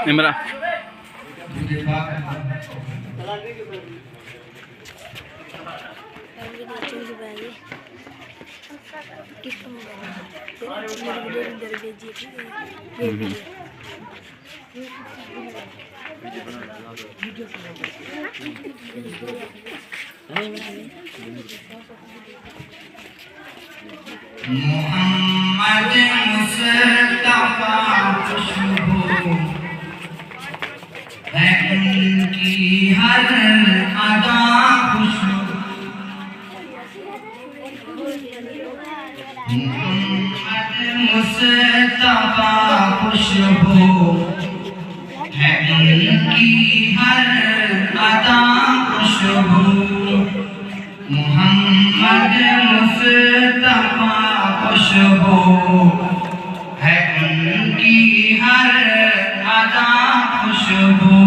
इमरा मोहम्मद मुस्तफा खुशबू है उनकी हर अदा खुशबू। मोहम्मद मुस्तफा खुशबू है उनकी हर अदा खुशबू। मोहम्मद मुस्तफा खुशबू है उनकी हर अदा खुशबू।